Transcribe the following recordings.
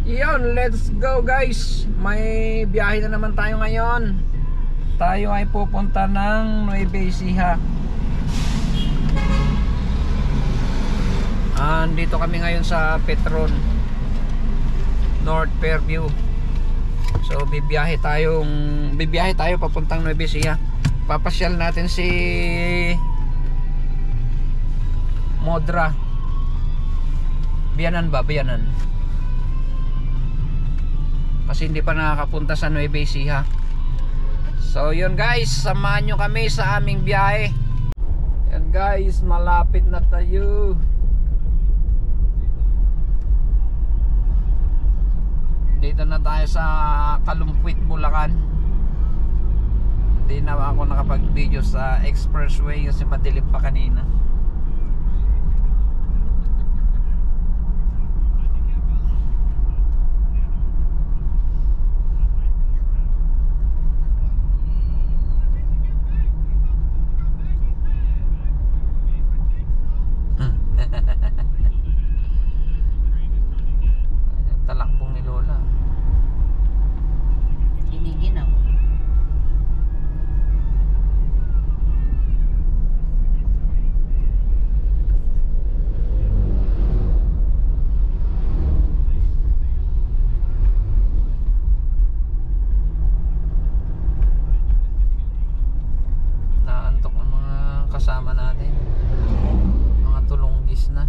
Yun, let's go guys. May biyahe na naman tayo ngayon. Tayo ay pupunta ng Nueva Ecija. Dito kami ngayon sa Petron North Fairview. So bibiyahe tayo papuntang Nueva Ecija. Papasyal natin si Modra. Biyanan ba? Biyanan. Kasi hindi pa nakakapunta sa Nueva Ecija. So yun guys, samahan nyo kami sa aming biyahe. Yan guys, malapit na tayo. Dito na tayo sa Kalumpit, Bulacan. Hindi na ako nakapag-video sa expressway kasi madilim pa kanina. Talakbong ni Lola. Giniginaw. Naantok ang mga kasama natin. Mga tulunggis na.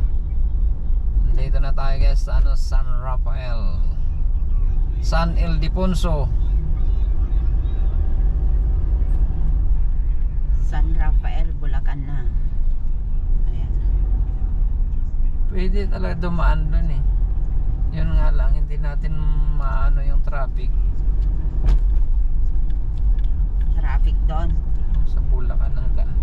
Dito na tayo guys sa San Rafael, San Ildefonso. San Rafael, Bulacan na. Ayan. Pwede talaga dumaan dun eh. Yun nga lang, hindi natin maano yung traffic. Traffic doon. Sa Bulacan ang daan.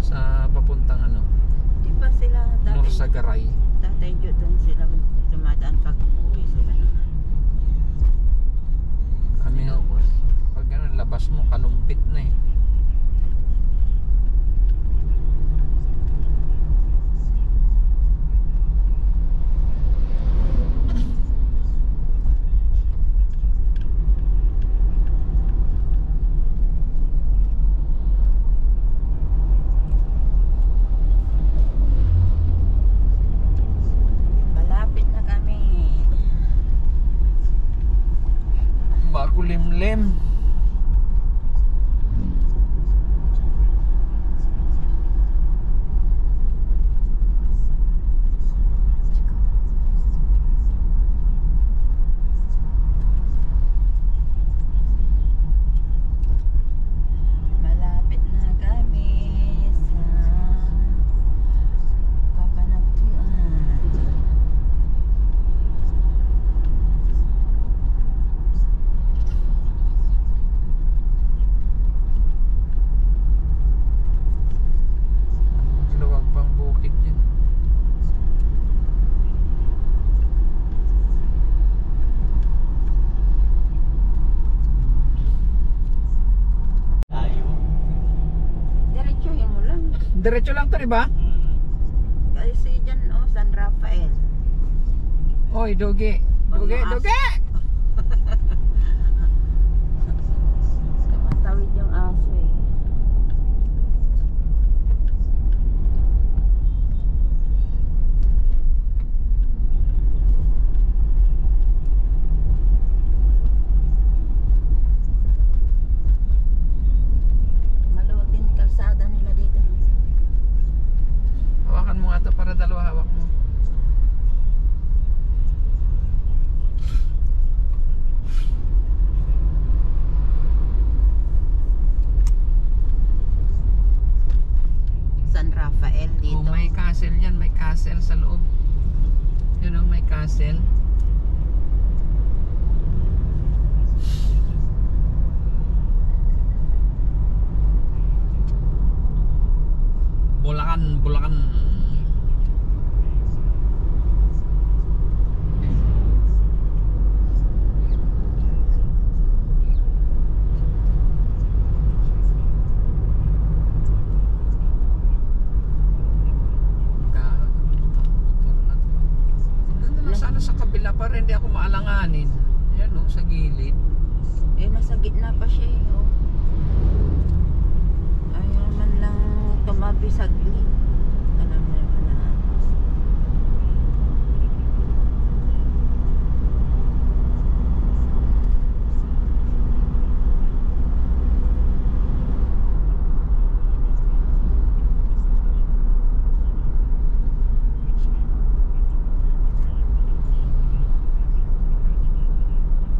Sa papuntang Di ba sila Norsagaray. Tatay Jo doon sila dumadaan pag uuwi sila naman. Kami pag labas mo, Kalumpit na eh. Malapit na kami. Makulimlim. Malapit na kami sa Kapanagtuan. Luwag pang bukid din. Diretsuhin mo lang. Diretso lang to, di ba? Kasi dyan, San Rafael. Oy, doge. Doge, Mga doge. Tumatawid yung aso eh. Maluwag din kalsada nila dito. Hawakan mo nga to para dalawa hawak mo. San Rafael dito. Oh, may castle yan, may castle sa loob. Yun know, may castle. Bulacan, Bulacan. para hindi ako maalanganin. Ayan o, sa gilid. Eh, nasa gitna pa siya eh. Oh. Ayaw man lang tumabi saglit. Alam mo naman na.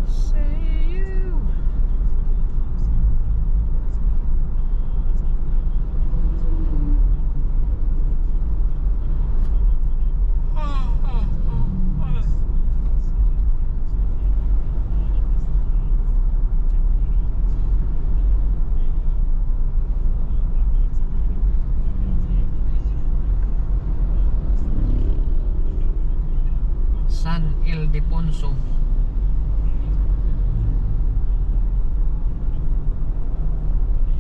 Say you. San Ildefonso.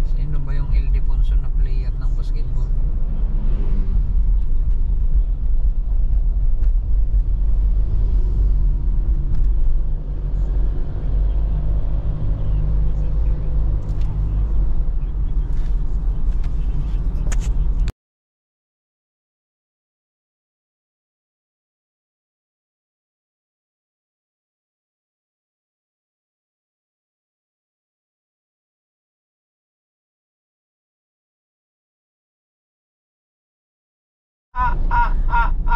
Sino ba yung Ildefonso na player ng basketball?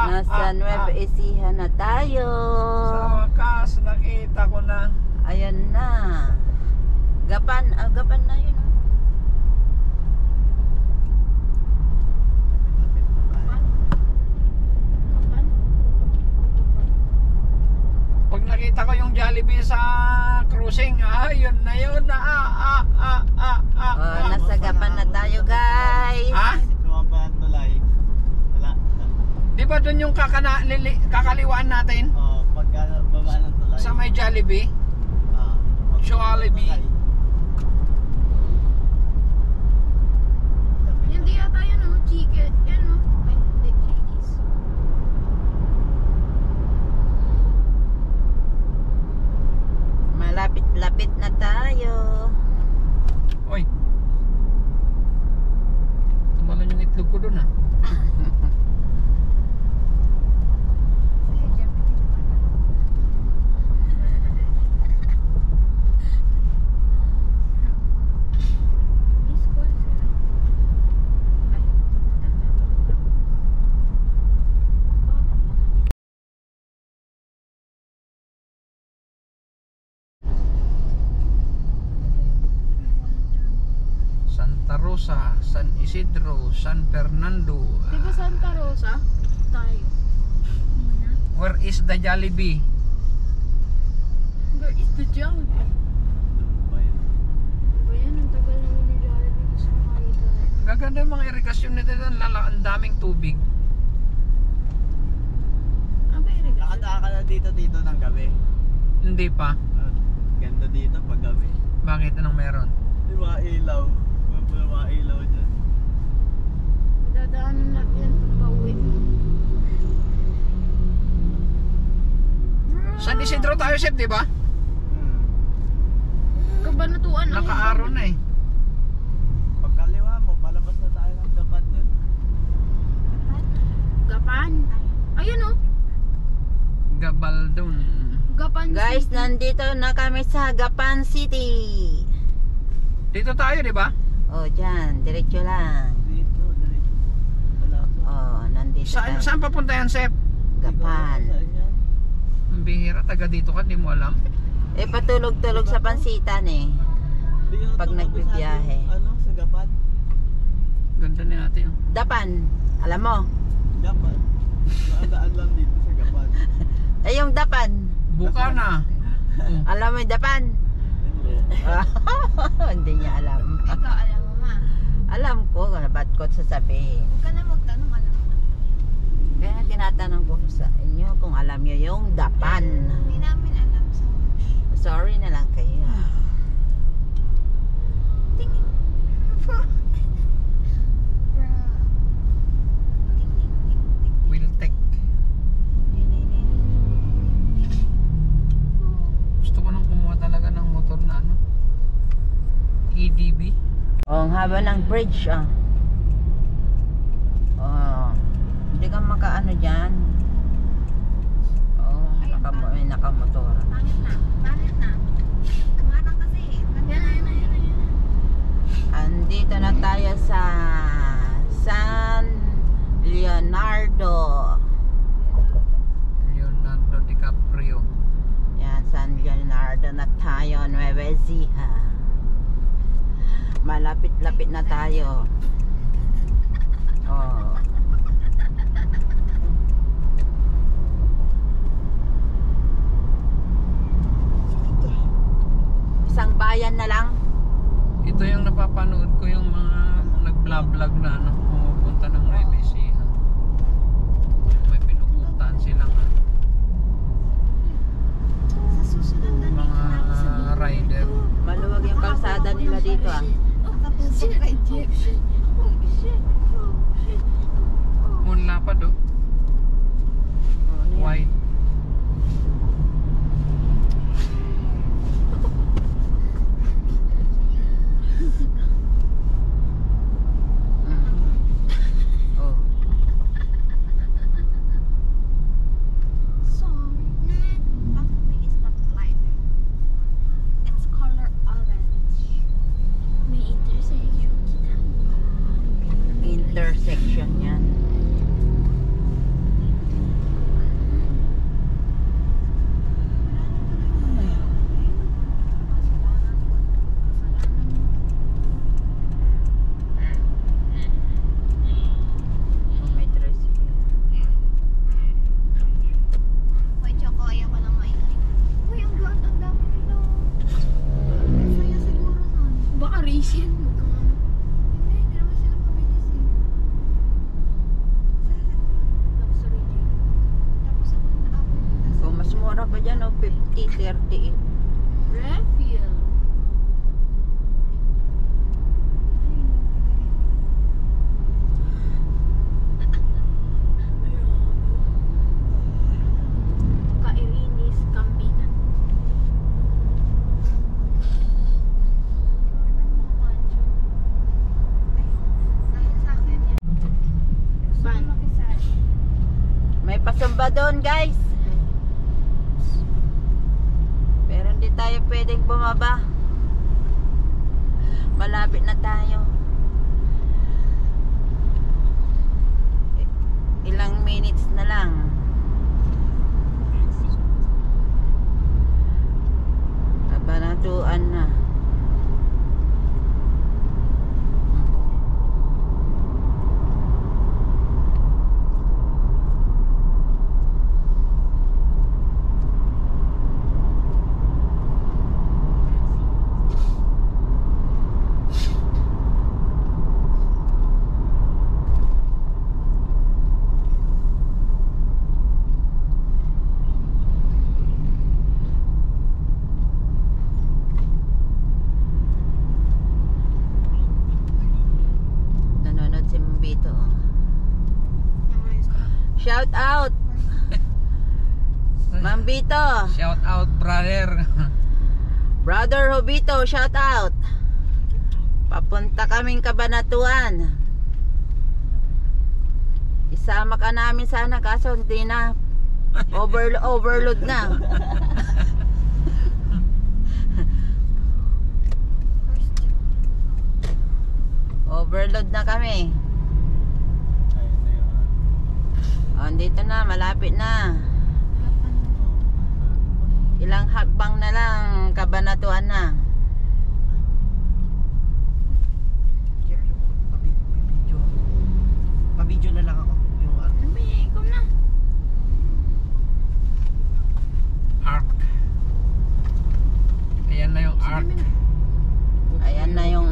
Nasa Nueva Ecija na tayo. Sa wakas, nakita ko na. Ayan na. Gapan na yun. Oh. Pag nakita ko yung Jollibee sa cruising, yun na yun. Nasa Gapan na tayo, guys. Ha? Sumapaan tulay. Wala. Di ba dun yung kakaliwaan natin? Pagka baba ng tulay. Sa may Jollibee? Jollibee. Hindi yata yun o, chicken. Yan o. Ay, hindi, chickies. Malapit-lapit na tayo. Oy. Tumalan yung itlog ko dun Sige, Jeff, dito ka na. Miss call sila. Ay, matanda. Santa Rosa, San Isidro, San Fernando. Di ba Santa Rosa? Tayo. Muna. Where is the Jollibee? Where is the Jollibee? Diba yan? Ang tagal naman ni Jollibee. Gusto ko makita. Gaganda yung mga irrigation nito doon. Ang daming tubig. Ang ba irrigation? Nakataka na dito ng gabi. Hindi pa. Ganda dito pag gabi. Bakit? Anong meron? May mga ilaw. May mga ilaw dyan. Dadaanan natin pag pauwi. San Isidro tayo, Sep, di ba? Kabanatuan ang Naka-araw na eh. Pagkaliwa mo, palabas na tayo ng Gapan nun. Gapan. Ayun o. Gabaldon. Gapan Guys, City. nandito na kami sa Gapan City. Dito tayo, di ba? Oh, dyan. Diretso lang. Dito, diretso. Wala pa. Oh, nandito tayo. Saan papunta yan, Sep? Gapan. Saan yan? Ang bihira, taga dito ka, di mo alam. Eh, patulog-tulog sa pansitan eh. Dito, Pag tumabi nagbibiyahe. sa ating, sa Gapan. Ganda ni ate. Oh. Dapan. Alam mo? Gapan. Naandaan lang dito sa Gapan. Eh, yung Dapan. Bukana. Oh. Alam mo yung Dapan? Hindi. Hindi niya alam. Ikaw alam mo ma. Alam ko, ba't ko sasabihin. Huwag ka na magtanong, alam mo na. Kaya tinatanong ko sa inyo kung alam niyo yung Dapan. Hindi namin alam sa Sorry na lang kayo. tingin. Ang haba ng bridge, ah. Oh. Hindi ka makaano dyan. Oh, may nakamotor. Pangit na. Pangit na. Kumarang kasi. Yan. Andito na tayo sa San Leonardo. Leonardo DiCaprio. Yan, San Leonardo na tayo, Nueva Ecija. Malapit-lapit na tayo. Oh. Isang bayan na lang. Ito yung napapanood ko, yung mga nag-vlog na ano, pumupunta ng Nueva Ecija. May pinupuntahan silang Sa susunod na mga rider. Maluwag yung kalsada nila dito, ah. Shit. Shit. Oh, shit. Oh, shit. Mula pa do, Oh, ano yan? wide. Oh. Sorry, Ned. Bakit may stoplight? It's color orange. May intersection kita. Intersection yan. Oh, may tricycle. Hoy, Choco, ayaw ko lang maingay. Uy, ang ganda, ang dami nila. Ang saya siguro nun. Baka racing. Hindi naman sila mabilis eh. Saya siguro. Luxury jeep. Tapos ako na Kung mas mura pa dyan, oh, 50, 30. Refill. Kairinis, Kambingan. Dahil sa akin yan. Ban. May pasamba doon, guys. Pero hindi tayo pwedeng bumaba. Malapit na tayo. Ilang minutes na lang. Kabanatuan na. Nanonood si Mambito. Shout out! Mambito! Shout out, brother. Brother Hobito, shout out! Papunta kaming Kabanatuan. Isama ka namin sana, kaso hindi na. Overload na. Overload na kami. Ayun na yun. Oh, dito na, malapit na. Ilang hakbang na lang, Kabanatuan na. Pabidyo na lang ako. Yung ano. Ikaw na. Arc. Ayan na yung arc. Ayan na yung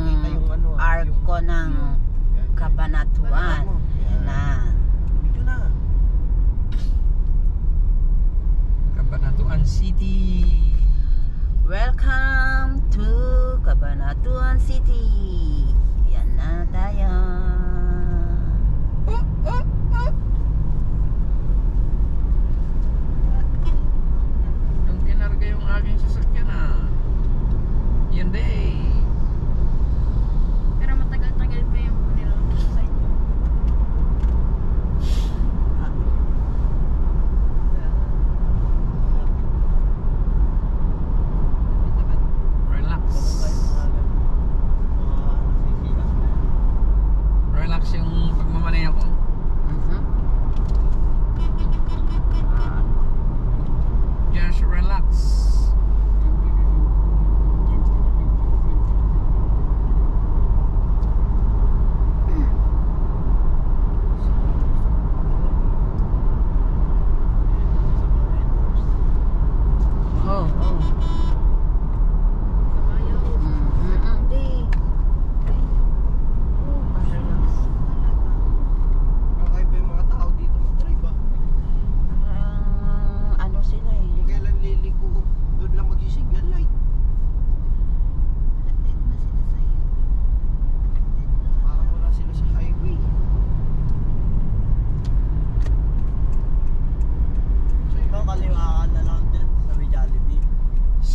ano, arko ng Kabanatuan. Ayan na. Pabidyo na. Cabanatuan City. Welcome to Cabanatuan City. Yan na tayo. Yung kinarga yung aking sasakyan ah. Yun day. Pero matagal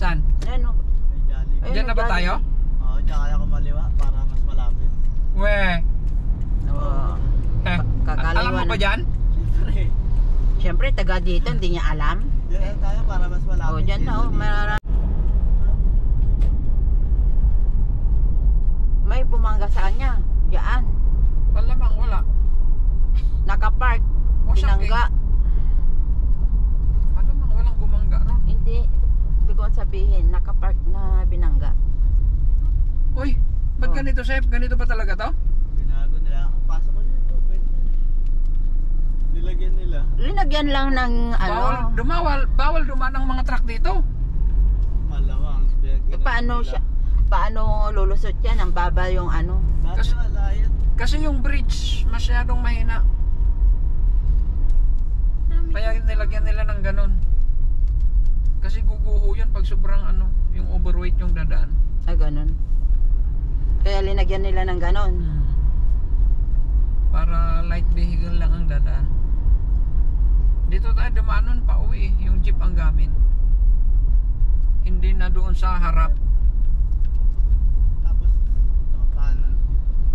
Saan? Ano? May Jollibee. Ayun, Diyan na ba Jollibee. tayo? Oo, diyan kaya ko maliwa para mas malapit. We. Oo. Kakaliwa Alam mo na. ba dyan? Siyempre. Siyempre, taga dito, hindi niya alam. Diyan tayo para mas malapit. O, dyan na, oh. May bumangga sa kanya. Diyan. Malamang wala. Nakapark. Wasak Binangga. Malamang walang bumangga ron. Hindi. Ibig ko sabihin, nakapark na binangga. Uy, ba't Oh. ganito, Chef? Ganito ba talaga to? Binago nila ako. Pasok ko dito. Pwede na. Nilagyan nila. Linagyan lang ng Bawal dumaan ang mga truck dito. Malamang. Eh, paano siya? Paano lulusot yan? Ang baba yung ano. Dati Kasi- wala yan. Kasi yung bridge masyadong mahina. Kaya nilagyan nila ng ganun. Kasi guguho yun pag sobrang ano, yung overweight yung dadaan. Ah, ganun. Kaya linagyan nila ng ganun. Para light vehicle lang ang dadaan. Dito tayo dumaanon pa uwi yung jeep ang gamit. Hindi na doon sa harap. Tapos, kanan.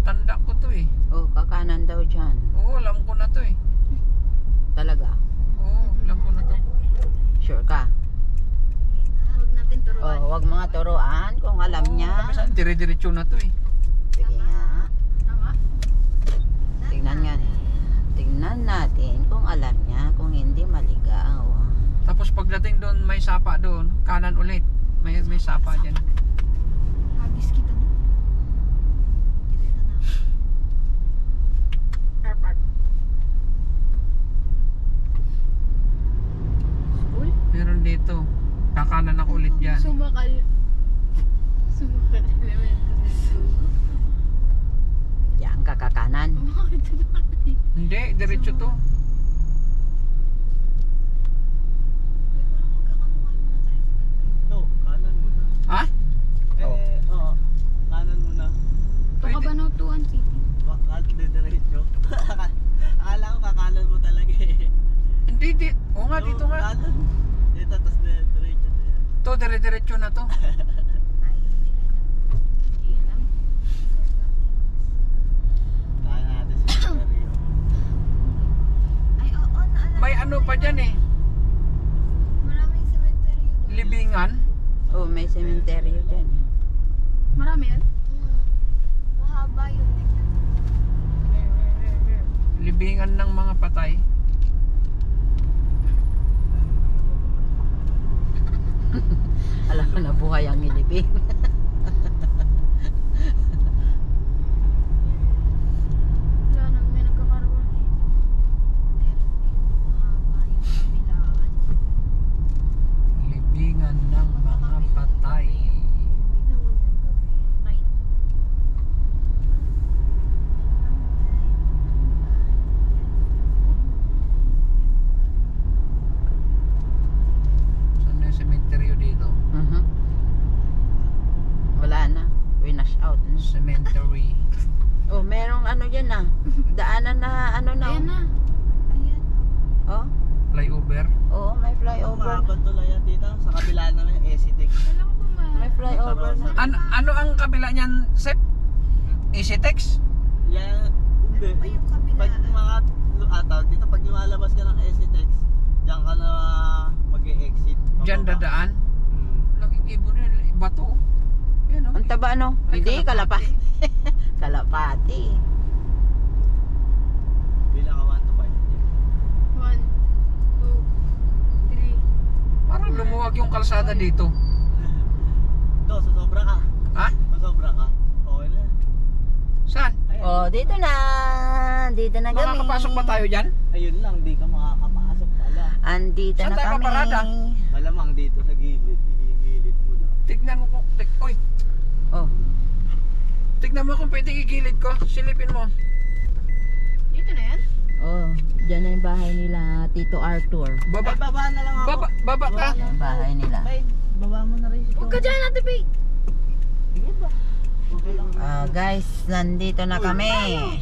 Tanda ko to eh. Oh, kakanan daw dyan. Oo, alam ko na to eh. Talaga. Oo, alam ko na to. Sure ka? Huwag natin turuan. Oh, wag mga turuan kung alam niya. Saan dire-diretso na to eh. Sige nga. Tama? Tingnan nga. Tingnan natin kung alam niya. Kung hindi, maligaw. Tapos pagdating doon may sapa doon, kanan ulit. May sapa diyan. Habis kita na. Kita na. Airport. School? Meron dito. Kakanan ako ulit diyan. Sumakal. Sumakal elementary school. Diyan ka kakanan. Bakit ito na? Hindi, diretso to. Ito, kanan muna. Ha? Oo. Kanan muna. Baka ba no 2 city? Bakal, diretso. Akala ko kakanan mo talaga eh. Hindi, oo nga, dito nga. Kanan. Dito, tapos diretso na yan. To, dire-diretso na to. Ay, hindi alam. Kaya natin si Mario. Ay, oo, naalala. May ano pa dyan eh. Maraming cemetery doon. Libingan. Oh, may sementeryo dyan. Marami yan? Mahaba yun. Libingan ng mga patay. Alam ko na buhay ang nilibing. Wala na, may nagkakaroon. Mahaba yung kabilaan. Libingan ng mga patay. Right. Saan na yung cemetery dito? Mhm. Wala na. Winash out na. Cemetery. Oh, merong ano dyan na. Daanan na ano na. Ayan na. Ayan. Oh, Flyover. oh, may flyover na. Mahaba tuloy yan dito. Sa kabila namin yung EasyTech. Alam ko ba? May flyover na. Ano ang kabila niyan, Sep? EasyTex? Yan. Hindi. Ano ba yung kabila? Pag mga tawag dito, pag lumalabas ka ng EasyTech, diyan ka na mag-e-exit. Diyan dadaan. Laking ibon nila. Bato. Yan o. Ang taba no? Ay, Hindi, kalapati. kalapati. Kalapati. Bilang ka 1 to 5. 1, 2, 3. Parang lumuwag yung kalsada dito. Ito, sasobra ka. Ha? Sasobra ka. Okay na. Saan? Ayan. Oh, dito na. Dito na kami. Makakapasok ba tayo dyan? Ayun lang, di ka makakapasok pala. Andito Saan na tayo kami. paparada? Malamang dito sa gilid. Igigilid mo lang. Tignan mo kung... Oy, Oh, tignan mo kung pwede igilid ko. Silipin mo. Dito na yan? oh, dyan na yung bahay nila, Tito Arthur. Baba. Ay, baba na lang ako. Baba ka. na. Yung bahay nila. Ay, baba mo na rin si Huwag ka dyan, Ate Pay. Sige ba? Okay lang. Guys, nandito na kami. Ay,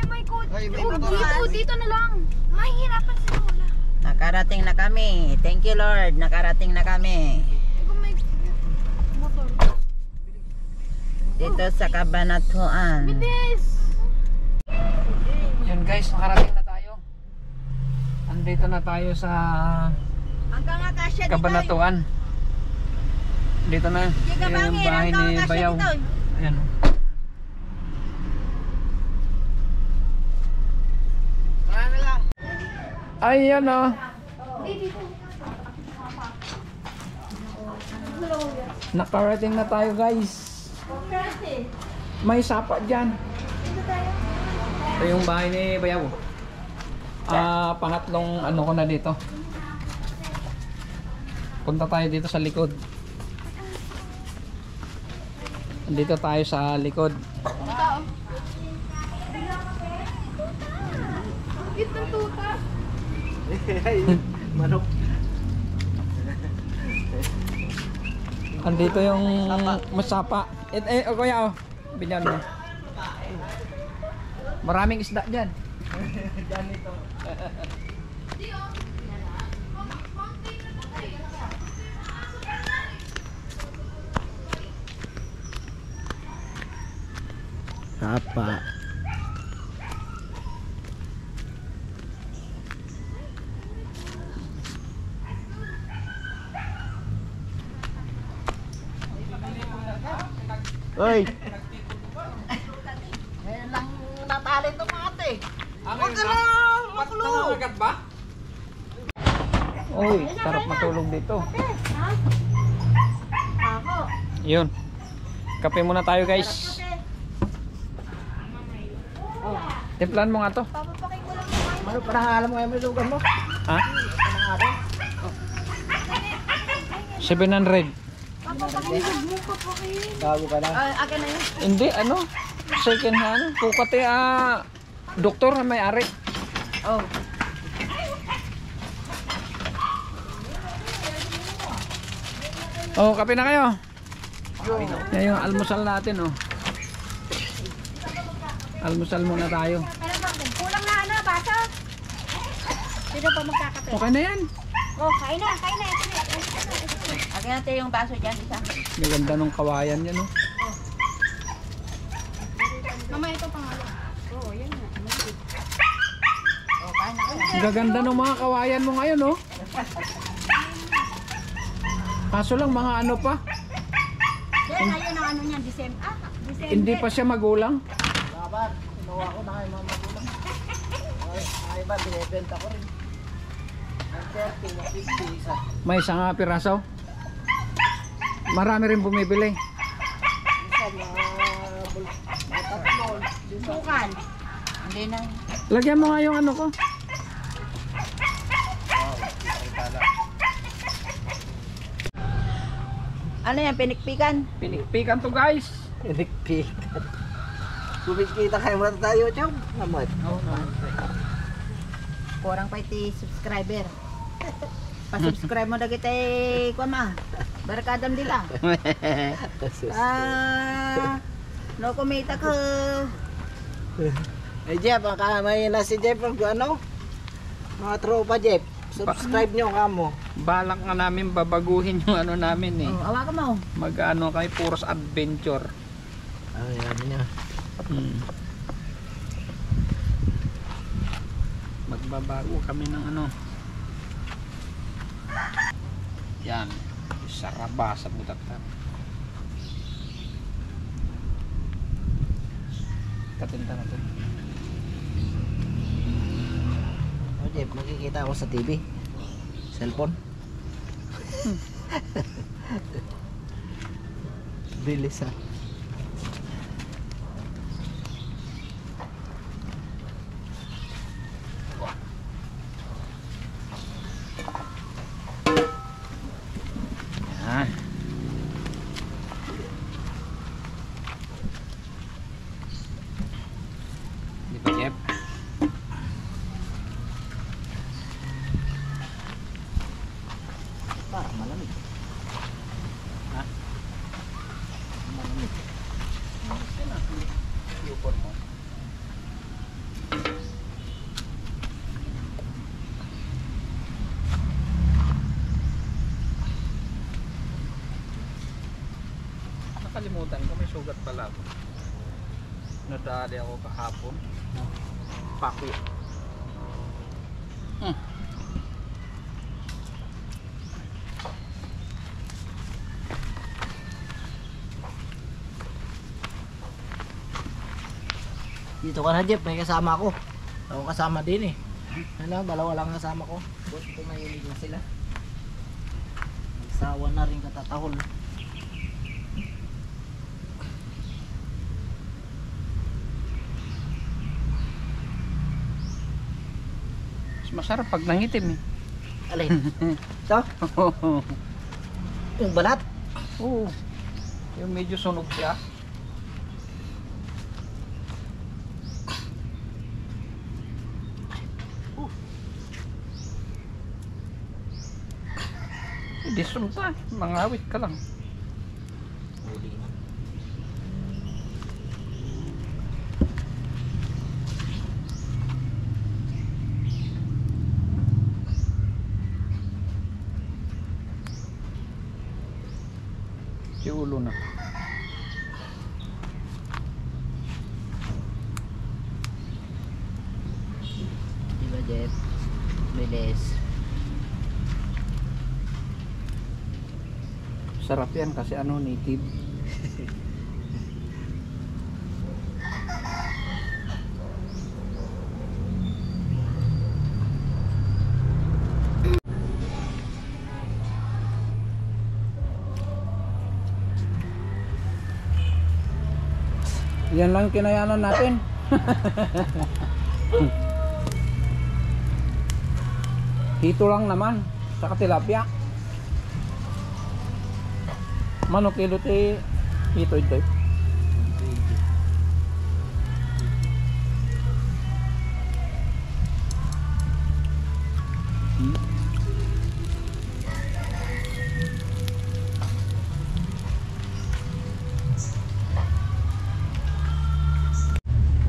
may coat. Ay, may Oh, motoran. dito na lang. Mahihirapan si Lola. Nakarating na kami. Thank you Lord, nakarating na kami. Kung may Dito sa Cabanatuan. Yun guys, nakarating na tayo. Andito na tayo sa Hanggang Akasya dito. Cabanatuan. Dito na. Yan yung bahay ni Bayaw. Ayan. Ayan o. Nakarating na tayo guys. May sapa dyan. Ito yung bahay ni Bayaw. Pangatlong ano ko na dito. Punta tayo dito sa likod. Dito tayo sa likod. Itong tuta. Manok. Andito yung masapa. Kuya oh. Binyan mo. Maraming isda dyan. Diyan ito. Sapa. Oy. Ngayon lang natali ito mga ate. Huwag ka na makulong. Nangangagat ba? Uy, sarap matulog dito. Ako. Yun. Kape muna tayo guys. Timplan mo nga to. Papapakin ko lang naman. Ano parang alam mo yung lugan mo? Ha? Parang alam. 700. Papapakin mo, papakin. Bago ka lang. Akin na yun. Hindi, ano? Second hand. Kukate, doktor na may-ari. Oh. Oh, kape na kayo. Yan yung almusal natin, oh. Almusal muna tayo. Kulang na ano, baso. Sino pa magkakape? Okay na yan. Oh, kain na, kain na. Ito na. Akin natin yung baso dyan, isa. Maganda nung kawayan yan, oh. Mama, ito pangalan. Oo, yan na. Oh, kain na kayo. Ang gaganda ng mga kawayan mo ngayon, oh. Kaso lang, mga ano pa. Yan, ayun ang ano niyan, December. December. Hindi pa siya magulang. Laban. Kinuha ko na kayo mga magulang. Ay ba, binibenta ko rin. Ang 30 na 50 isa. May isang piraso. Marami rin bumibili. Isa mga tatlong. Sukan. Hindi na. Lagyan mo nga yung ano ko. Ano yan, pinikpikan? Pinikpikan to guys. Pinikpikan. Kumikita kayo muna tayo, Chong. Amad. Kurang pa iti subscriber. Pa-subscribe mo na kita kuwan ma. Barakadam dila. No kumita ko. Eh Jeff, may na si Jeff ano? Mga tropa Jeff. Subscribe nyo kamo. Balak nga namin babaguhin yung ano namin eh. Oh, awakan mo. Mag-ano kay puros adventure. Ay, ano niya. Magbabago kami ng ano. Yan. Saraba sa butatan. Katinta na to. Oh Jeff, makikita ako sa TV. Cellphone. Bilis ah. Yan. Di ba Jeff? Parang malamig. Ha? Malamig. Yupon mo. nakalimutan ko, may sugat pala ako. Nadali ako kahapon. Paki. Dito ka na, Jeff, may kasama ako. Ako kasama din eh. Ano, dalawa lang kasama ko. Buti ito mahilig na sila. Nagsawa na rin katatahol. Mas masarap pag nangitim eh. Alin? Ito? Yung balat? Oo. Yung medyo sunog siya. Disulta, mangawit ka lang. Si ulo na. Diba, Jeff? Bilis. Sarap yan kasi ano, native. Yan lang kinayanan natin. Hito lang naman sa tilapia. Manok kilo ti hito ito.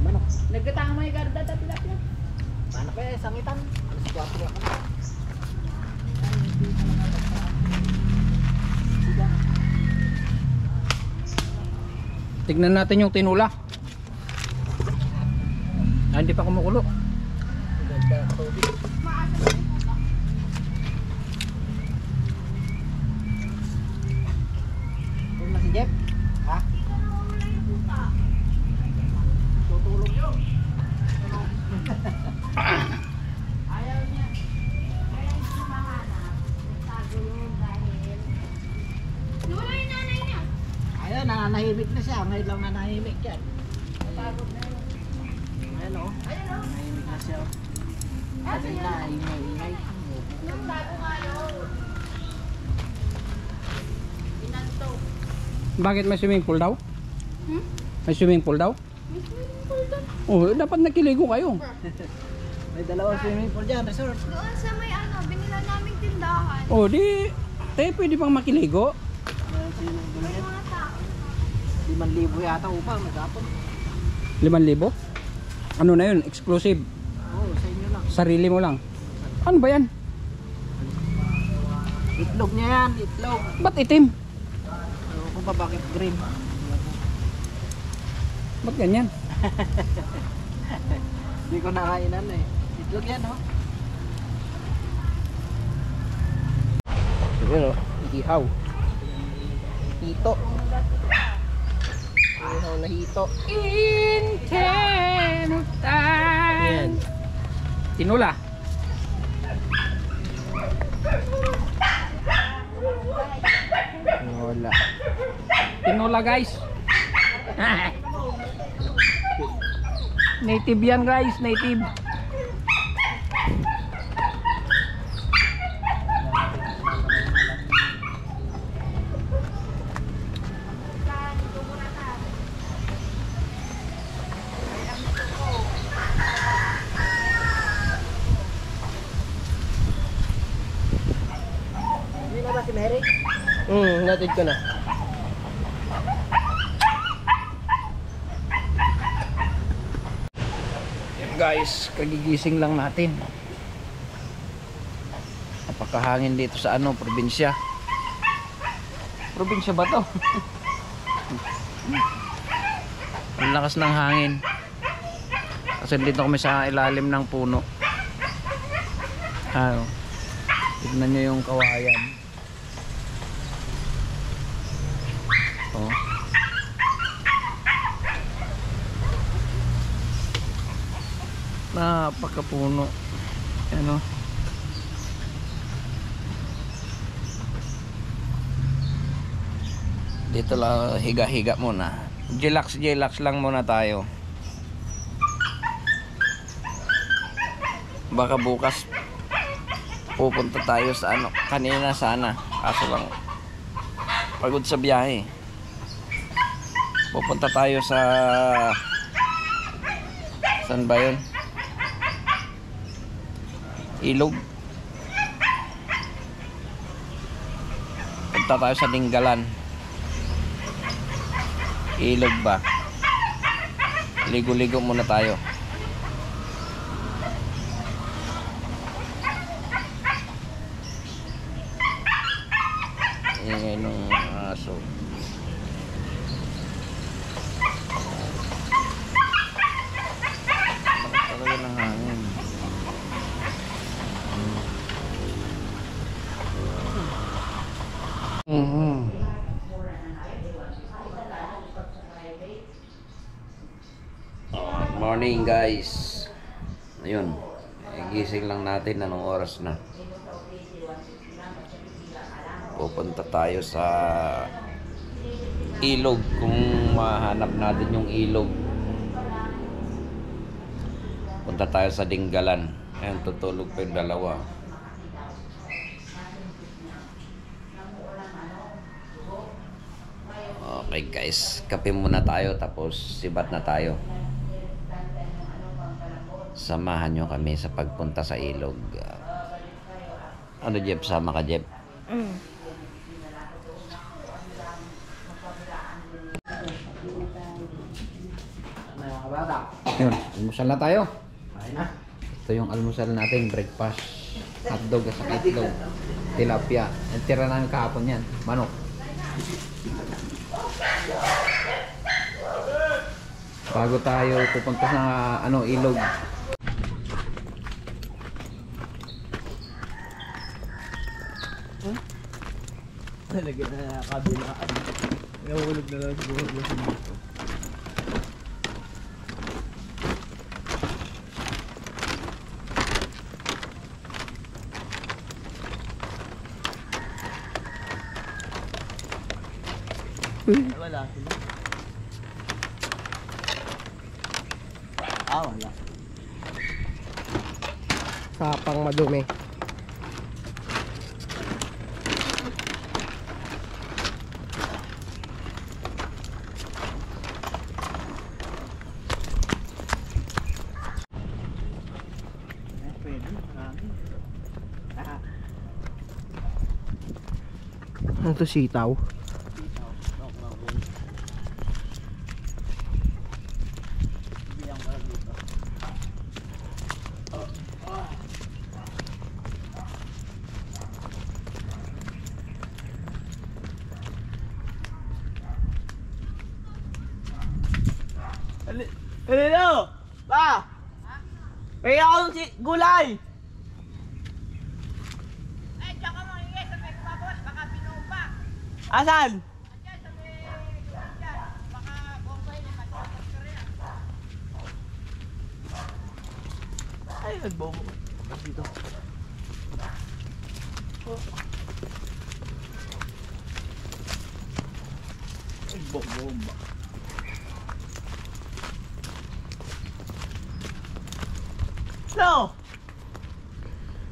Manok. Nagkatang may garda ta tilapia. Manok kaya sangitan. Alas 4 ako. Tignan natin yung tinula. Hindi pa kumukulo. Ganda ang tubig. Kung na si Jeff? Ha? Tutulog yun. Ayaw niya. Kaya hindi mahanap. Nagtago yun dahil Wala yung nanay niya. Ayun, nananahimik na siya. Ngayon lang nanahimik yan. napagod na yun. Ayun o. Nanahimik na siya. Kanina, ingay-ingay. Nagtago nga yun. Inanto. Bakit may swimming pool daw? Hmm? May swimming pool daw? Oh, dapat nakiligo kayo. May dalawang swimming pool dyan, resort. Doon sa may ano, binila naming tindahan. Oh, di tayo pwede pang makiligo. May swimming pool May yan. mga tao. 5,000 yata upang magapon. 5,000? Ano na yun? Exclusive. Oo, sa inyo lang. Sarili mo lang. Ano ba yan? Itlog niya yan, itlog. Ba't itim? Ano ko ba bakit green? Ba't ganyan? Hindi ko nakainan eh. Itlog yan oh. Siguro, ihaw. Hito. Ihaw na hito. In time. Yan. Tinula. Tinula. Tinula guys. Native yan guys, native. Hindi na ba si Mary? Natid ko na. Yan guys, kagigising lang natin. Napakahangin dito sa ano, probinsya. Probinsya ba to? Ang lakas ng hangin. Kasi dito kami sa ilalim ng puno. Ano? Tignan nyo yung kawayan. Oh. Napakapuno. Ano? Dito lang higa-higa muna. Relax lang muna tayo. Baka bukas pupunta tayo sa ano, kanina sana. Kaso lang pagod sa biyahe. Pupunta tayo sa saan ba yun? Ilog. Punta tayo sa Dinggalan. Ilog ba? Ligo-ligo muna tayo. Ingay ng aso. Lakas talaga ng hangin. Morning guys. Ayun, gising lang natin. Anong oras na? Pupunta tayo sa ilog. Kung mahanap natin yung ilog, punta tayo sa Dinggalan. Ayun, tutulog pa yung dalawa. Okay guys, kape muna tayo tapos sibat na tayo. Samahan nyo kami sa pagpunta sa ilog. Ano Jeb, sama ka Jeb? Yun, almusal na tayo. Ito yung almusal natin, breakfast. Hotdog at saka itlog. Tilapia. Ang tira namin kahapon yan. Manok. Bago tayo pupunta sa ano, ilog. Talaga na kabilaan. Nahulog na lang siguro dito. Wala sila. Wala. Sapang madumi. Ano to, sitaw? Hello! Pa! May akong gulay! Ay, diyan ka mangingi sa may kumabot, baka pinupa. Asan? Diyan sa may diyan, baka bombay ni matapos ka rin. Ay, nagbobo. Dito. Bomba. No!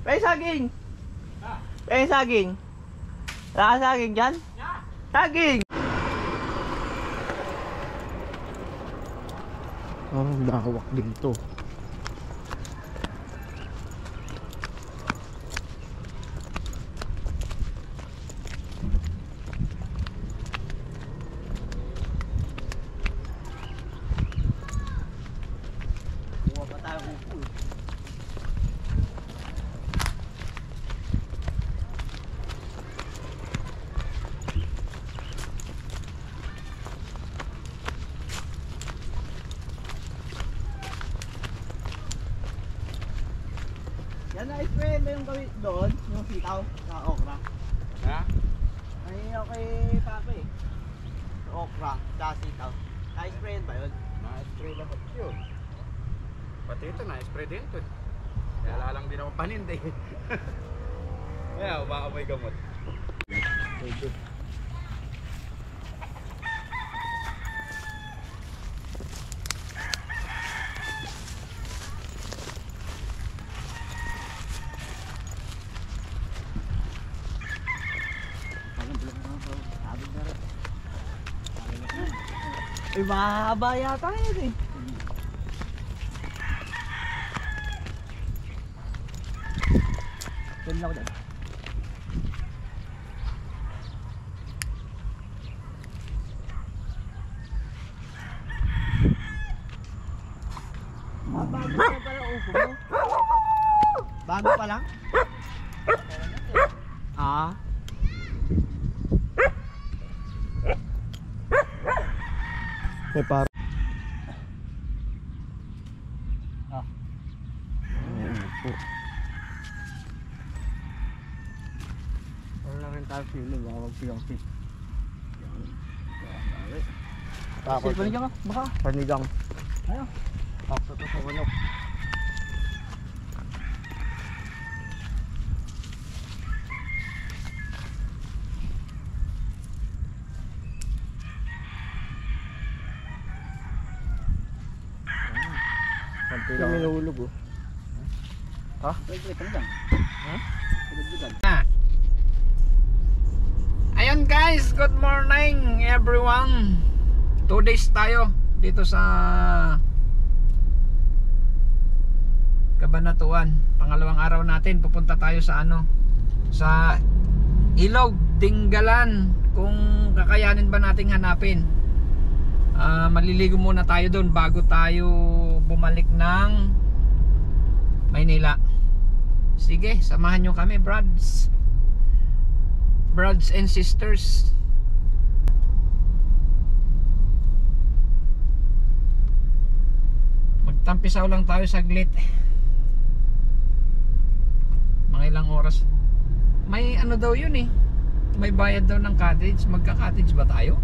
May saging! May saging! Wala ka saging dyan? Saging! Oh, nakawak dito. Kuha pa tayo upo eh. ba yung gawin doon? Yung sitaw sa okra? Ha? Ay, okay, Papa eh. Okra, tsaka sitaw. Na-sprayan ba yun? Na-spray lahat yun. Pati ito, na-spray din ito. Kaya lalang din ako paninda eh. Kaya, baka may gamot. Ay, mahaba yata yun eh. Diyan lang ako dyan. Bago pa pala upo mo. Bago pa lang? Ah. Eh para. Ah. Upo. Wala rin tayo feeling, baka mag-pilong-pit. Takot. Panigang ka, baka? Panigang. Ayaw. Takot ito sa manok. Ito minulog oh. Ha? Panigang. Ha? Panigang. Ayun guys, good morning everyone. 2 days tayo dito sa Cabanatuan. Pangalawang araw natin, pupunta tayo sa sa Ilog, Tinggalan. Kung kakayanin ba nating hanapin. Maliligo muna tayo doon bago tayo bumalik ng Maynila. Sige, samahan nyo kami, brothers and sisters. Magtampisaw lang tayo saglit. Mga ilang oras. May daw yun eh. May bayad daw ng cottage. Magka-cottage ba tayo?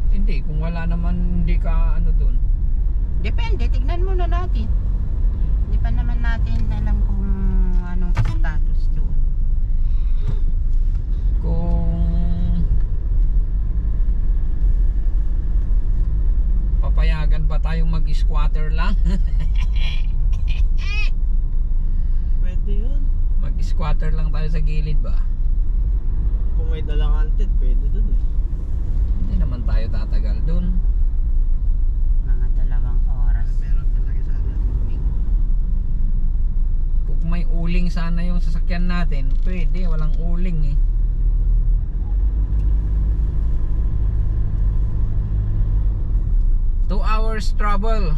Hindi, kung wala naman hindi ka doon. Depende, tignan muna natin. Hindi pa naman natin alam kung anong status doon. Kung papayagan ba tayong mag-squatter lang? Pwede yun. Mag-squatter lang tayo sa gilid ba? Kung may dalang anted, pwede dun eh. Hindi naman tayo tatagal dun. Mga 2 oras. Meron talaga sana uling. Kung may uling sana yung sasakyan natin, pwede, walang uling eh. Two hours travel.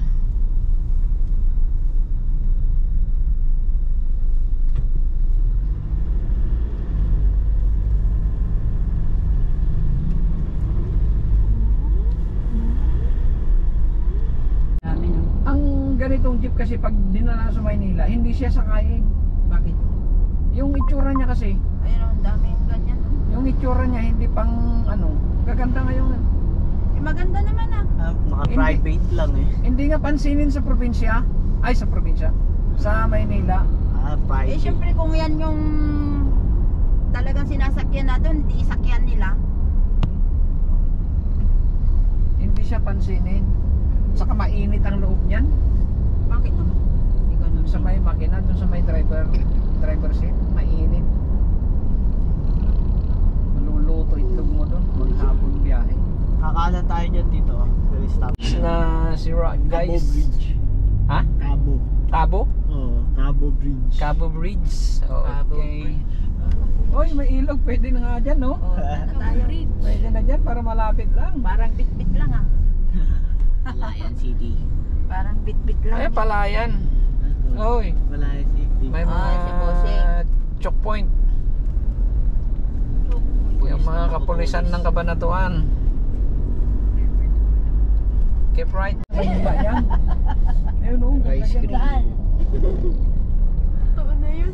Ang ganitong jeep kasi pag dinala sa Maynila, hindi siya sakayin. Bakit? Yung itsura niya kasi, Ayun, ang daming ganyan. yung itsura niya hindi pang gaganda ngayon. Eh, maganda naman ah. Naka-private lang eh. Hindi nga pansinin sa probinsya. Ay, sa probinsya. Sa Maynila. Private. Eh, syempre kung yan yung talagang sinasakyan natin, hindi sakyan nila. Hindi siya pansinin. Saka mainit ang loob niyan. Bakit naman? Hindi ganun. Dun sa may makina, dun sa may driver seat, mainit. Maluluto itlog mo dun. Maghapon biyahe. Kakanan tayo dyan dito. Stop. Na si Rod, Cabo guys. Bridge. Ha? Cabo. Cabo? Oo, Cabo Bridge. Cabo Bridge. Cabo Okay. Bridge. Oy, may ilog. Pwede na nga dyan, no? Oh, tayo rin. Pwede na dyan para malapit lang. Parang bit-bit lang ah. Palayan City. Parang bit-bit lang. Ay, Palayan. Oy, Palayan City. may Ah, mga si Bossing. choke point. Yung mga kapulisan ng Cabanatuan. Keep right. Ayun, yan. Ayun, oh, ganda Ice dyan. cream. Totoo na yun.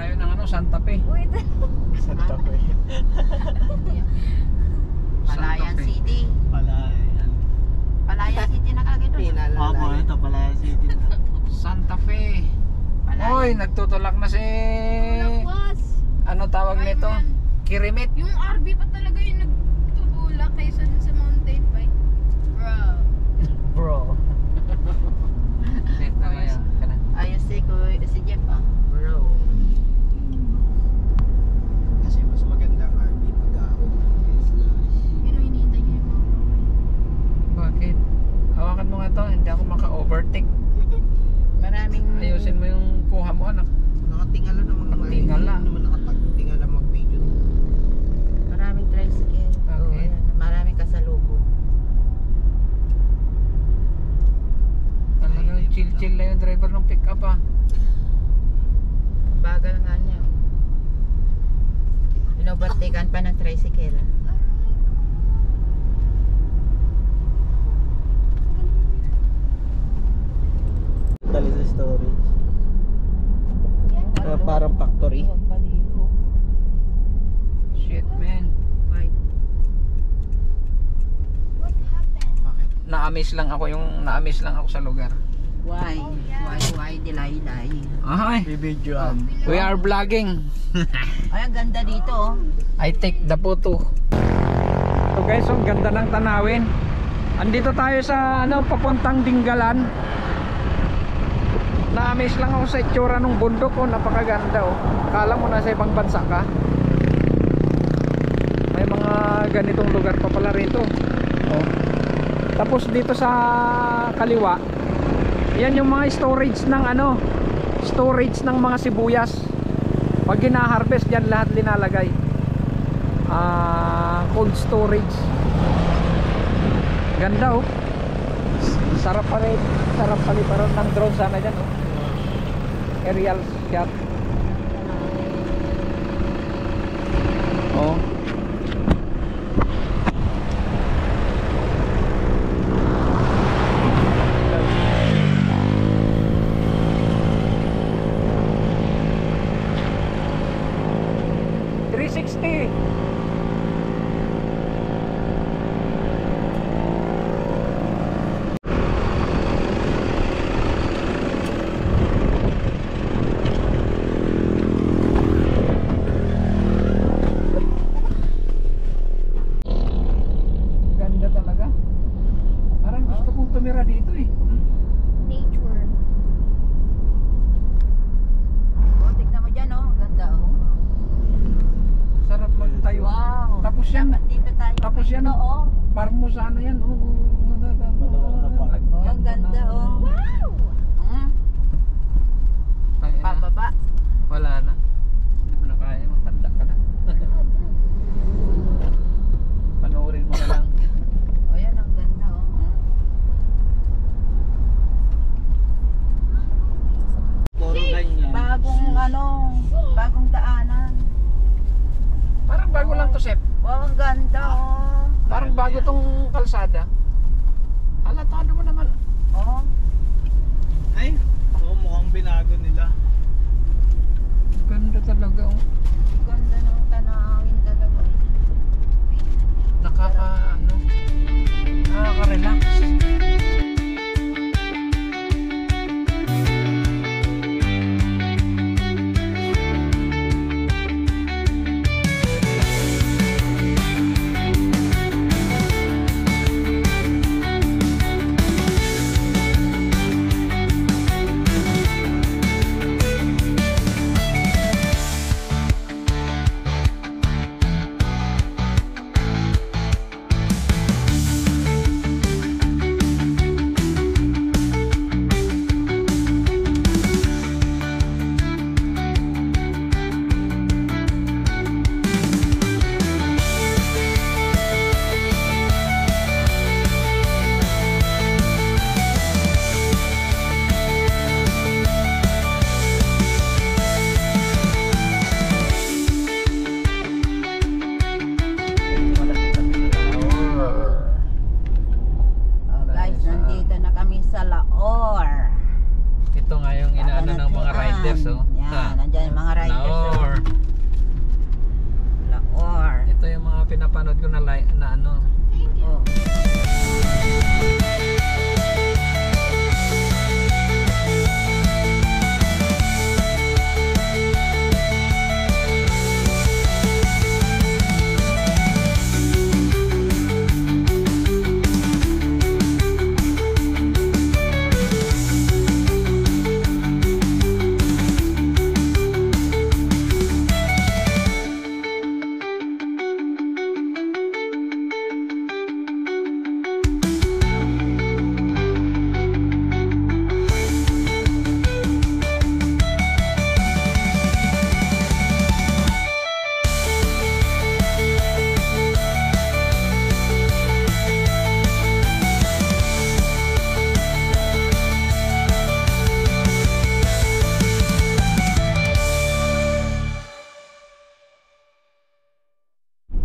tayo ng ano, Santa Fe. Wait. Santa Fe. Palayan Santa Fe. City. Palayan. Palayan City na kagad doon. Opo, ito Palayan City. Santa Fe. Palayan. Oy, nagtutulak na si Lakas. ano tawag nito? Kirimit. Yung RB pa talaga yung nagtutulak kaysa dun sa mountain bike. Bro. Bro. Dito ngayon. Ayos si Jeff ah. Bro. Kasi mas magandang RV pag-aon. Yun, hinihintay niya yung mga Bakit? Hawakan mo nga to, hindi ako maka-overtake. Maraming Ayusin mo yung kuha mo, anak. Nakatingala naman Nakatingala. naman nakatingala mag-video. maraming tricycle. Okay. Oo, ayan, maraming kasalubong. Talagang chill-chill na yung driver ng pick-up ah. Bagal nga niya. Inovertakean pa ng tricycle. Dali sa storage. Parang factory. Huwag paligo. Shit man. Why? What happened? Bakit? Naamis lang ako sa lugar. Why? Oh, yeah. Why? Dilay-lay. Ay, Bibidyoan. we are vlogging. Ay, ang ganda dito oh. I take the photo. So guys, ang ganda ng tanawin. Andito tayo sa ano, papuntang Dinggalan. Naamis lang ako sa itsura ng bundok oh, napakaganda oh. Kala mo nasa ibang bansa ka. May mga ganitong lugar pa pala rito. Oh. Tapos dito sa kaliwa, yan yung mga storage ng ano, storage ng mga sibuyas. Pag gina-harvest diyan lahat linalagay. Cold storage. Ganda oh. Sarap paliparan ng drone sana diyan oh. Aerial shot. Oh. $360. Ganda talaga. Parang gusto kong tumira dito eh. Nature. Oh, tignan mo dyan oh. Ang ganda oh. Sarap magtayo. Wow. Tapos yan, Dapat dito tayo. tapos yan, Ito, oh. farm mo sana yan. Oh, Oh, ang ganda oh. Wow! Hmm. Tayo na. Pababa. Wala na. Hindi mo na kaya. Matanda ka na. Panoorin mo na lang. Oh, yan ang ganda oh. Puro ganyan. Bagong daanan. Parang bago lang to, Sep. Wow, ang ganda oh. Parang bago tong kalsada. Halatado mo naman. Oh. Ay, mukhang binago nila. Ganda talaga. Oh. Ganda ng tanawin talaga. Nakaka-relax. ito nga yung inaano ng mga riders, oh. Yan, nandiyan yung mga riders. Laor. Laor. Ito yung mga pinapanood ko na ano. Oh.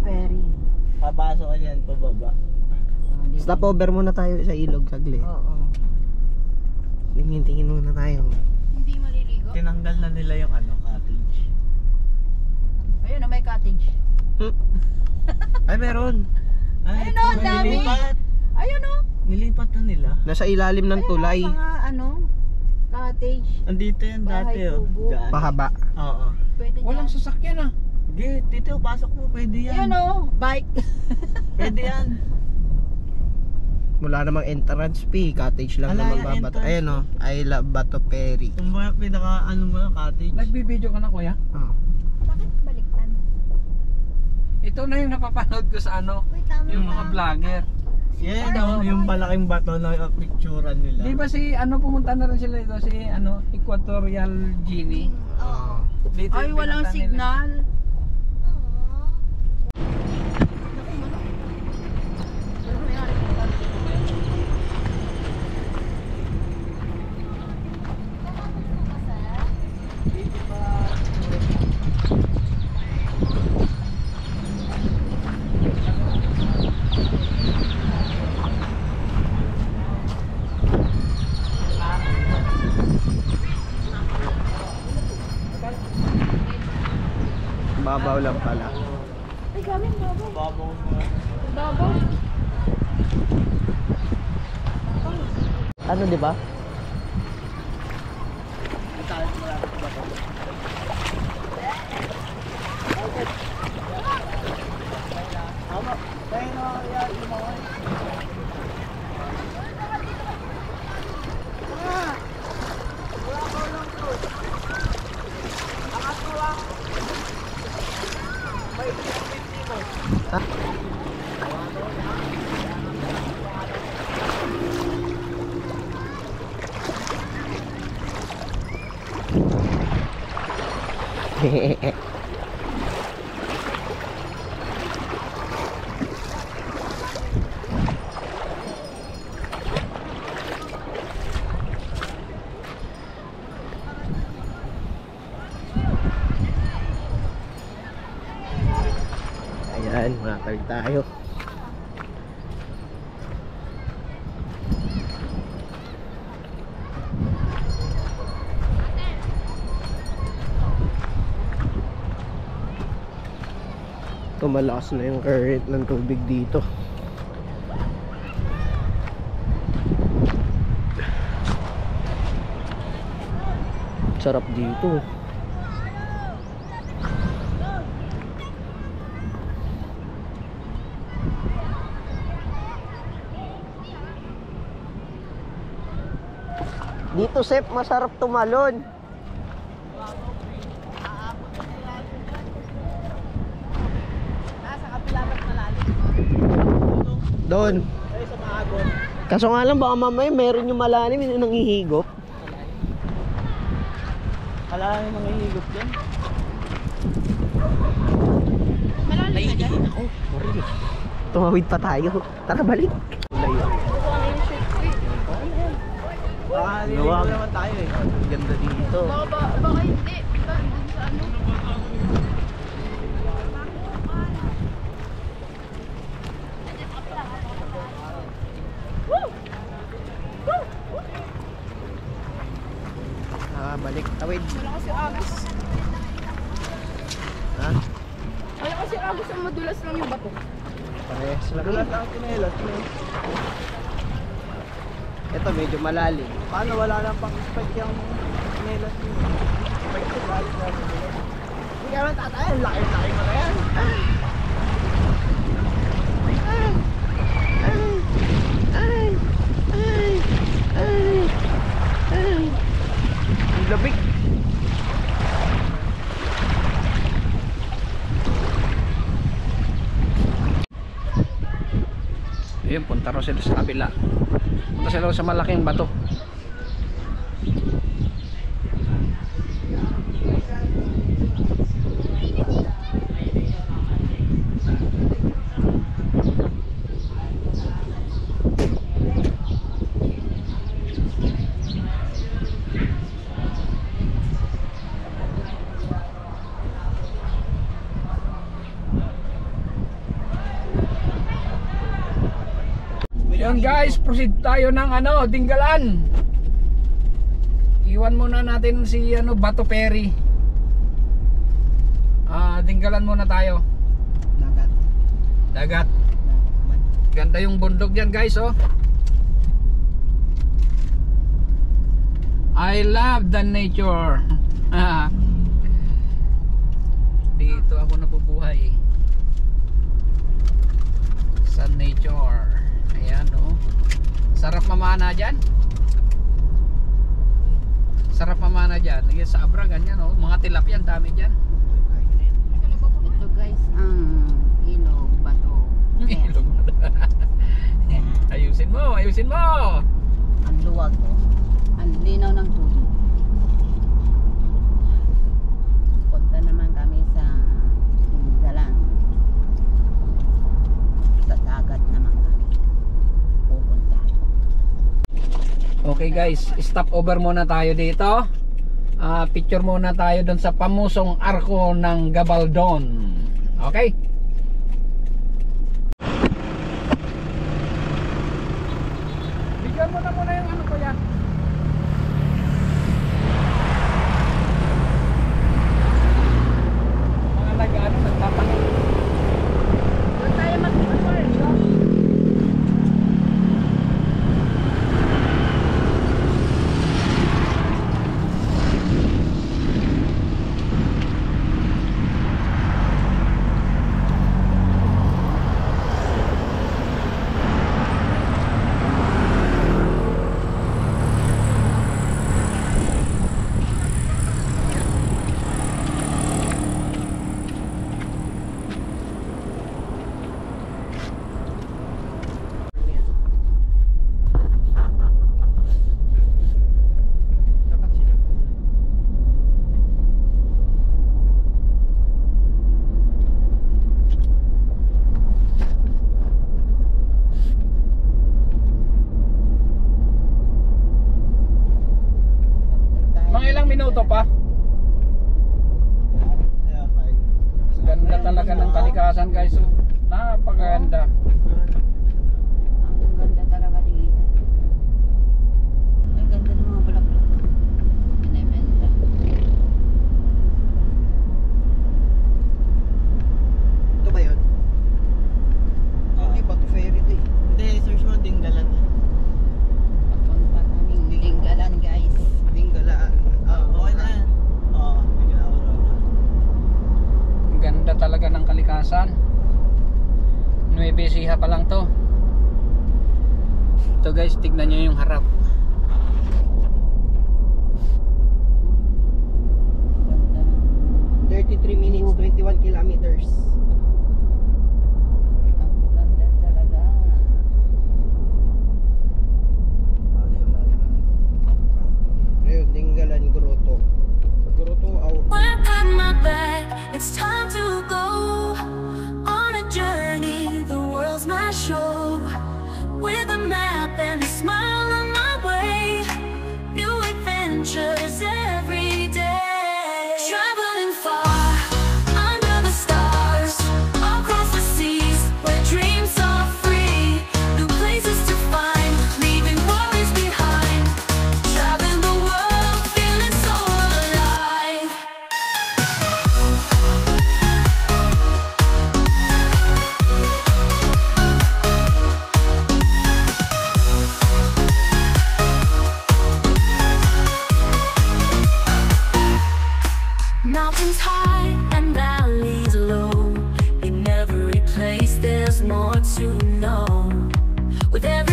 Ferry. Papasok ka yan, pababa. Stopover muna tayo sa ilog saglit. Oo. Tingin muna tayo. Hindi maliligo. Tinanggal na nila yung cottage. Ayun, may cottage. Ay, meron. Ayun o, ang dami. Ayun o. Nilipat na nila. Nasa ilalim ng tulay. Ayun o, mga cottage. Andito yan dati Bahay kubo. Pahaba. Oo. Pwede Walang dyan. sasakyan ah. Sige, Tito, pasok mo. Pwede yan. Ayun o, bike. Pwede yan. Wala namang entrance fee, cottage lang naman babato. Ayan o, I love Bato Ferry. Kung ba pinaka mo cottage? Nagbibideo ka na kuya? Oo. Bakit baliktad? Ito na yung napapanood ko sa ano, Uy, tama yung mga lang. vlogger. Yan o, yung malaking bato na picturean nila. Di ba si ano pumunta na rin sila dito si ano Equatorial Guinea. Oo. Dito Ay, yung walang pinuntahan nila. signal. Babaw lang pala. Ay, galing babaw. Babaw Babaw. Ano, di ba? Ayan, matawid tayo. Tumalakas na yung current ng tubig dito. Sarap dito. Dito, Sep, masarap tumalon. Doon. Kaso nga lang baka mamaya meron yung malalim yung nanghihigop. Malalim yung nanghihigop din. Malalim na dyan. Ako, sorry. Tumawid pa tayo. Tara, balik. Luwag naman tayo eh. Ganda dito. Baka hindi. Baka dun sa ano. Balik tawid. Wala kasi agos. Ha? Wala kasi agos ang madulas lang yung bato. Parehas lang. Madulas ang kinelas. Ito medyo malalim. Paano wala lang pang spike yung kinelas mo? Spike sa lalim na. Hindi ka naman tatay. Laki-laki mo na yan. Ang labig. Ayun, punta raw sila sa kabila. Punta sila sa malaking bato. Yan guys, proceed tayo ng Dinggalan. Iwan muna natin si Bato Ferry. Dinggalan muna tayo. Dagat. Dagat. Ganda yung bundok diyan guys, oh. I love the nature. Dito ako nabubuhay sa nature. Ayan, oh. Sarap mamana dyan. Sarap mamana dyan. Sa Abra ganyan, oh. Mga tilapia, dami dyan. Ito guys, ang ilog bato. Ilog. Ayusin mo, ayusin mo. Ang luwag, oh. Ang linaw ng tubig. Punta naman kami sa Dinggalan. Sa dagat naman kami pupunta. Okay guys, stop over muna tayo dito. Picture muna tayo doon sa pamusong arko ng Gabaldon. Okay? Bigyan mo na muna yung ko yan. Mga lagaan nagtatanong. Doon tayo mag-tour. Mga ilang minuto pa? Ganda talaga ng kalikasan guys. Napakaganda. Ang ganda talaga dito. Ang ganda ng mga bulaklak. Binibenta. Ito ba yun? Hindi, Bato Ferry ito eh. Hindi, search mo Dinggalan. Papunta kaming Dinggalan guys. Dinggalan. Okay na yan. Oo, Dinggalan. Ang ganda talaga ng kalikasan. Nueve Ecija pa lang to. Ito guys, tignan nyo yung harap. Ganda ng 33 minutes, 21 kilometers. ang ganda talaga. Ayun, Dinggalan Grotto. Grotto, Pack on my bag, it's time to go on a journey. The world's my show, with a map and a smile on my way. New adventures every day. Traveling far under the stars, across the seas where dreams are free. New places to find, leaving worries behind. Traveling the world, feeling so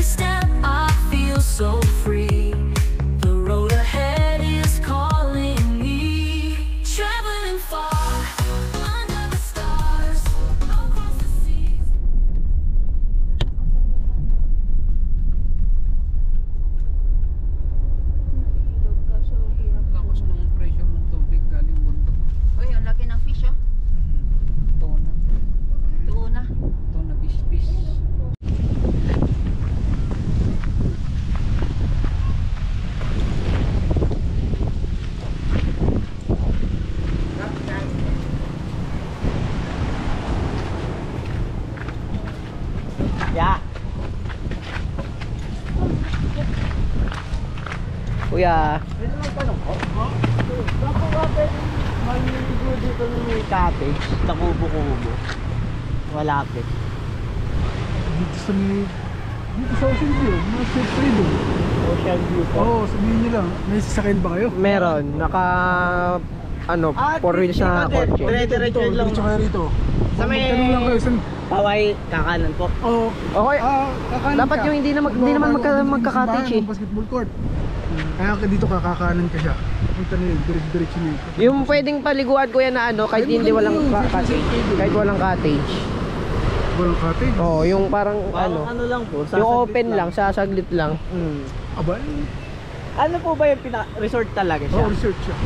step, I feel so free. The road ahead is calling me. Traveling far, under the stars, across the seas. Lakas ng pressure ng tubig galing bundok. Uy, ang laki ng fish, oh. Tuna. Tuna. Tuna bis-bis. Yeah. Kuya. Pwede magtanong ko? Saan po nga pwede maliligo dito ng may cottage na kubo-kubo? Malapit. Dito sa Ocean View, mga State Freedom. Ocean view po. Oo, sabihin nyo lang, may sasakyan ba kayo? Meron. Four wheels na kotse. Dire-diretso lang. Diretso kayo rito. Sa may- Tanong lang kayo, saan? Paway, kakanan po. Oo. Okay. Kakanan Dapat ka. yung hindi naman magka-cottage eh. Yung basketball court. Kaya dito kakanan ka siya. Punta na yun, diretso na yun. Yung pwedeng paliguan kuya na kahit hindi walang cottage. Kahit walang cottage. Walang cottage? Oo, yung parang Ano lang po, yung open lang, sasaglit lang. Aba, Ano po ba yung resort talaga siya? research siya.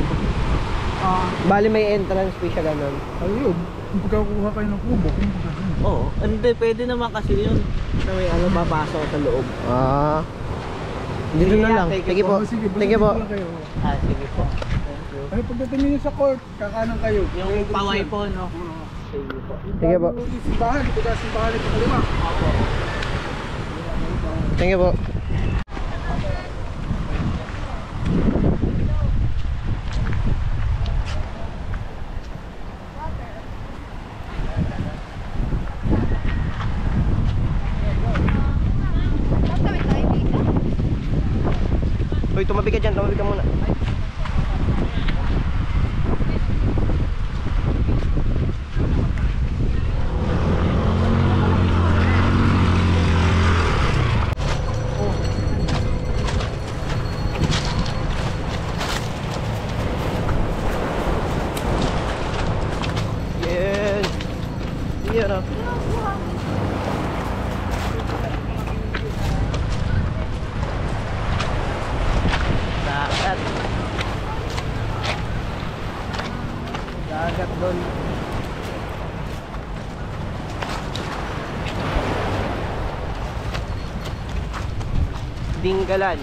Bali may entrance fee siya ganun. Ayun, kung pagkakuha kayo ng kubo, kung pagkakuha. Oo. Hindi, pwede naman kasi yun. Na may papasok sa loob. Dito Sige, na lang. thank you Sige po. Oh, sige, basta Sige po. dito lang kayo. Sige po. Thank you. Ay, pagdating nyo sa court, kakanan kayo. Yung paway po, no? Oo. Sige po. Sige po. Yung simbahan, ito ka simbahan ito kalima. Sige po. Tatawid tayo dito. Uy, tumabi ka dyan. Tumabi ka muna. Yes. Yan ah. Dagat. Dagat doon. Dinggalan.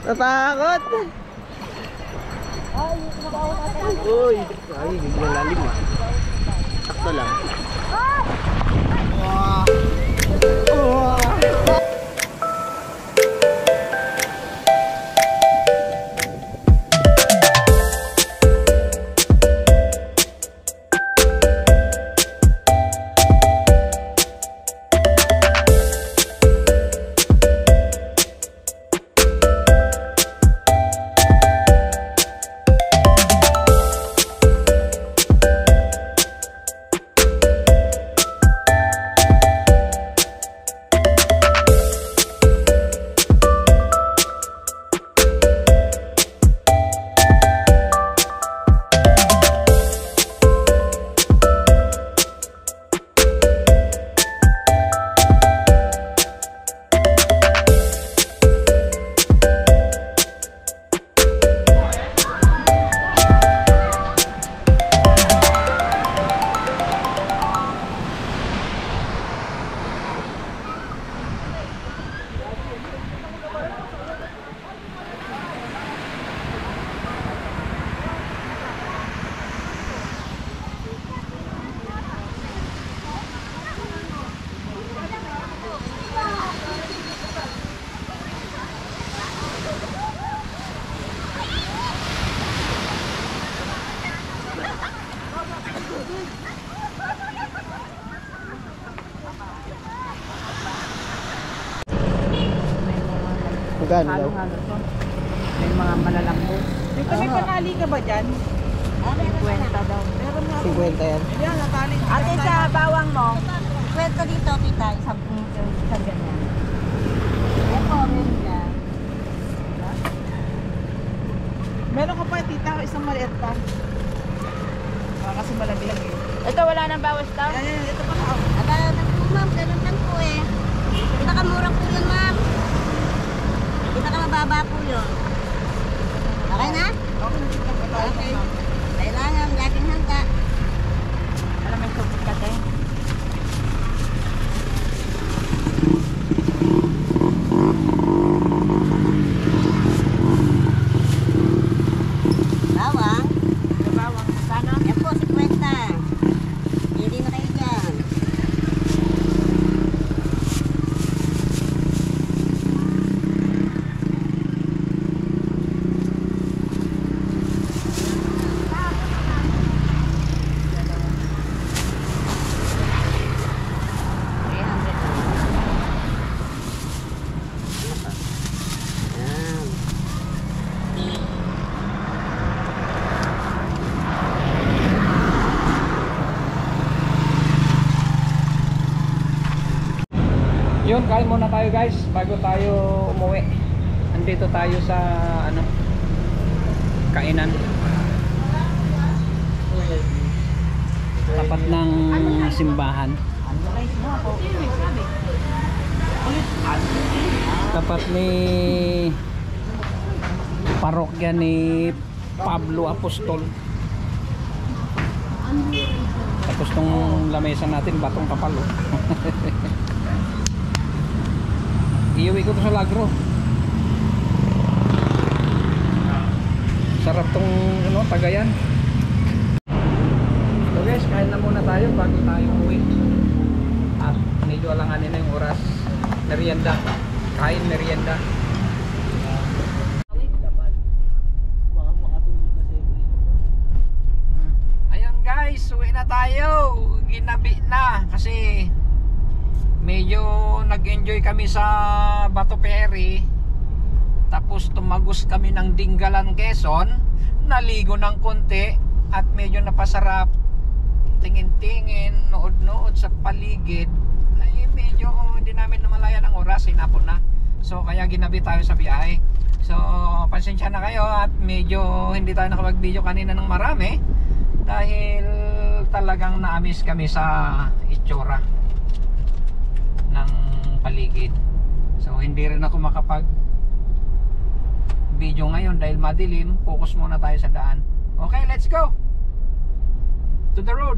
Natakot! Uy! Ay, biglang lalim ah. Sakto lang. Magkano daw? Halo-halo to. May mga malalambot. Dito may panali ka ba dyan? 50 daw. Meron nga. 50 yan. Yan, natali. Ate, sa bawang mo, 50 dito, tita. Isang ganyan. Ito, meron ka. Meron ka pa, tita, isang maliit pa. Kasi malaglag eh. Ito, wala nang bawas daw? Yan, ito pa ka. Aba, ma'am, ganun lang po eh. Pinakamura po yun, ma'am. Pinakamababa po yun. Okay na? Okay. Kailangan, laging hangka. Alam, may supot ka, te. Bawang. Sa bawang, sana? Yan po, 50. Hindi na kayo dyan. Yun, kain muna tayo guys bago tayo umuwi. Andito tayo sa ano, kainan. Tapat ng simbahan. Tapat ni parokya ni Pablo Apostol. Tapos tong lamesa natin batong kapalo. Iuwi ko to sa Lagro. Sarap tong ano, Tagayan. So guys, kain na muna tayo bago tayo umuwi. At medyo alanganin na yung oras. Merienda. Kain merienda. Ayun guys, uwi na tayo. Ginabi na kasi medyo nag-enjoy kami sa Bato Ferry, tapos tumagos kami ng Dingalan, Quezon, naligo ng konti at medyo napasarap tingin-tingin, nood-nood sa paligid. Ay medyo hindi namin namalayan ang oras, hinapon na. So kaya ginabi tayo sa biyahe. So pasensya na kayo at medyo hindi tayo nakapag-video kanina ng marami dahil talagang na-miss kami sa itsura ng paligid. So hindi rin ako makapag video ngayon dahil madilim. Focus muna tayo sa daan. Okay, let's go to the road.